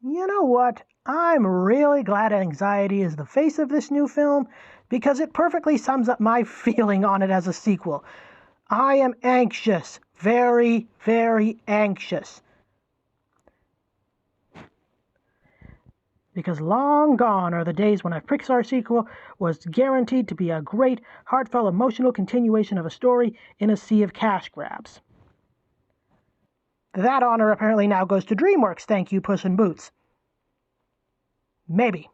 You know what? I'm really glad Anxiety is the face of this new film because it perfectly sums up my feeling on it as a sequel. I am anxious. Very, very anxious. Because long gone are the days when a Pixar sequel was guaranteed to be a great, heartfelt, emotional continuation of a story in a sea of cash grabs. That honor apparently now goes to DreamWorks, thank you, Puss in Boots. Maybe.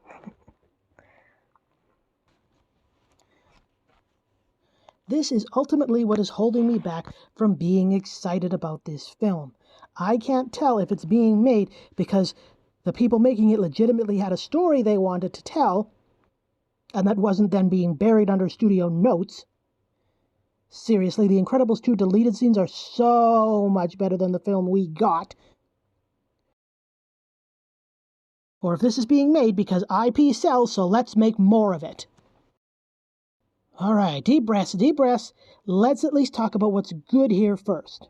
This is ultimately what is holding me back from being excited about this film. I can't tell if it's being made because the people making it legitimately had a story they wanted to tell, and that wasn't then being buried under studio notes. Seriously, The Incredibles 2 deleted scenes are so much better than the film we got. Or if this is being made because IP sells, so let's make more of it. Alright, deep breaths, deep breaths. Let's at least talk about what's good here first.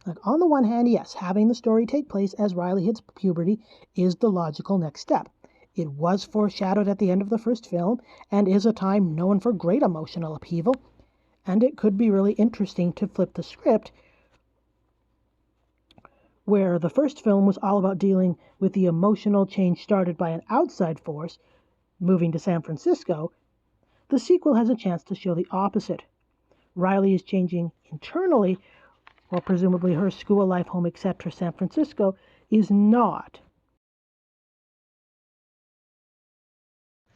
Like, on the one hand, yes, having the story take place as Riley hits puberty is the logical next step. It was foreshadowed at the end of the first film, and is a time known for great emotional upheaval, and it could be really interesting to flip the script, where the first film was all about dealing with the emotional change started by an outside force, moving to San Francisco. The sequel has a chance to show the opposite. Riley is changing internally, while presumably her school life, home, etc., San Francisco, is not.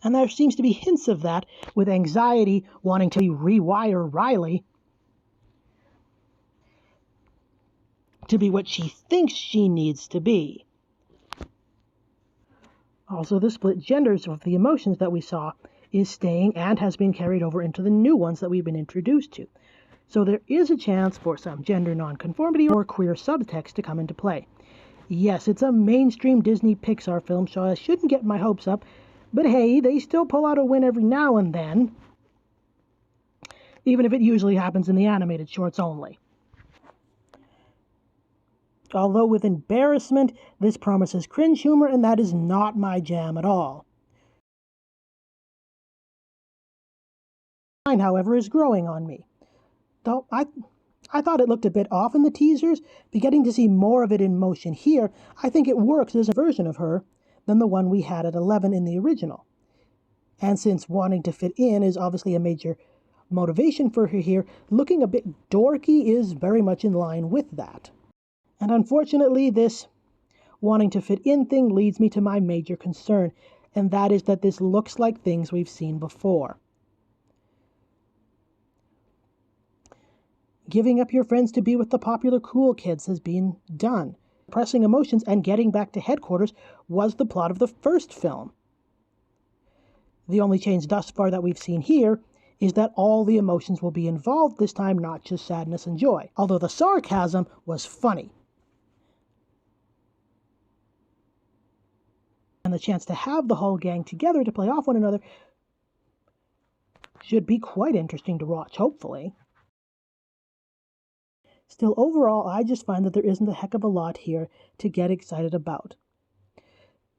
And there seems to be hints of that, with Anxiety wanting to rewire Riley to be what she thinks she needs to be. Also, the split genders of the emotions that we saw is staying and has been carried over into the new ones that we've been introduced to. So there is a chance for some gender nonconformity or queer subtext to come into play. Yes, it's a mainstream Disney Pixar film, so I shouldn't get my hopes up, but hey, they still pull out a win every now and then, even if it usually happens in the animated shorts only. Although with embarrassment, this promises cringe humor, and that is not my jam at all. Mine, however, is growing on me. Though I thought it looked a bit off in the teasers, but getting to see more of it in motion here, I think it works as a version of her than the one we had at 11 in the original. And since wanting to fit in is obviously a major motivation for her here, looking a bit dorky is very much in line with that. And unfortunately, this wanting to fit in thing leads me to my major concern, and that is that this looks like things we've seen before. Giving up your friends to be with the popular cool kids has been done. Pressing emotions and getting back to headquarters was the plot of the first film. The only change thus far that we've seen here is that all the emotions will be involved this time, not just sadness and joy. Although the sarcasm was funny. And the chance to have the whole gang together to play off one another should be quite interesting to watch, hopefully. Still, overall, I just find that there isn't a heck of a lot here to get excited about.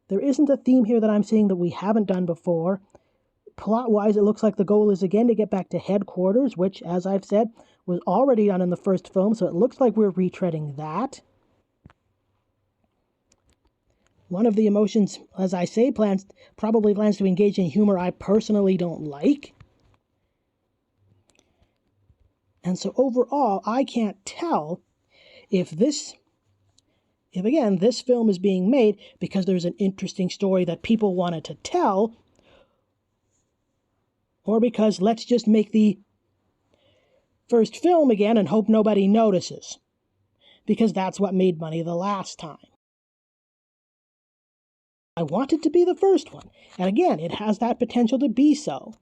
There isn't a theme here that I'm seeing that we haven't done before. Plot-wise, it looks like the goal is again to get back to headquarters, which, as I've said, was already done in the first film, so it looks like we're retreading that. One of the emotions, as I say, probably plans to engage in humor I personally don't like. And so overall, I can't tell if again, this film is being made because there's an interesting story that people wanted to tell, or because let's just make the first film again and hope nobody notices, because that's what made money the last time. I want it to be the first one, and again, it has that potential to be so.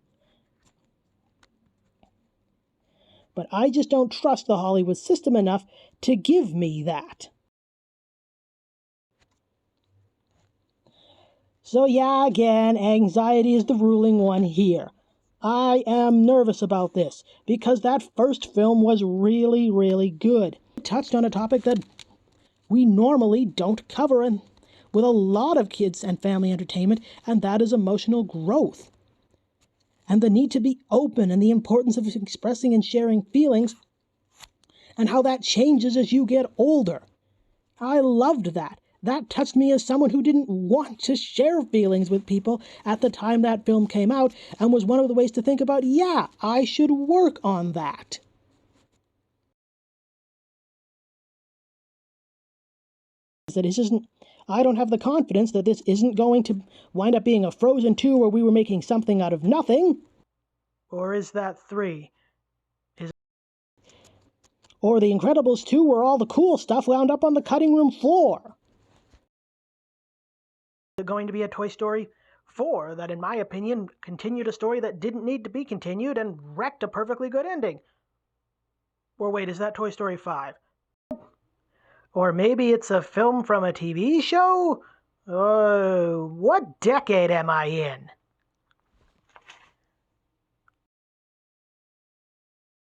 But I just don't trust the Hollywood system enough to give me that. So yeah, again, Anxiety is the ruling one here. I am nervous about this, because that first film was really, really good. It touched on a topic that we normally don't cover, and with a lot of kids and family entertainment, and that is emotional growth. And the need to be open and the importance of expressing and sharing feelings and how that changes as you get older. I loved that. That touched me as someone who didn't want to share feelings with people at the time that film came out, and was one of the ways to think about, yeah, I should work on that. I don't have the confidence that this isn't going to wind up being a Frozen 2 where we were making something out of nothing. Or is that 3? Or The Incredibles 2 where all the cool stuff wound up on the cutting room floor. Is it going to be a Toy Story 4 that, in my opinion, continued a story that didn't need to be continued and wrecked a perfectly good ending? Or wait, is that Toy Story 5? Or maybe it's a film from a TV show? What decade am I in?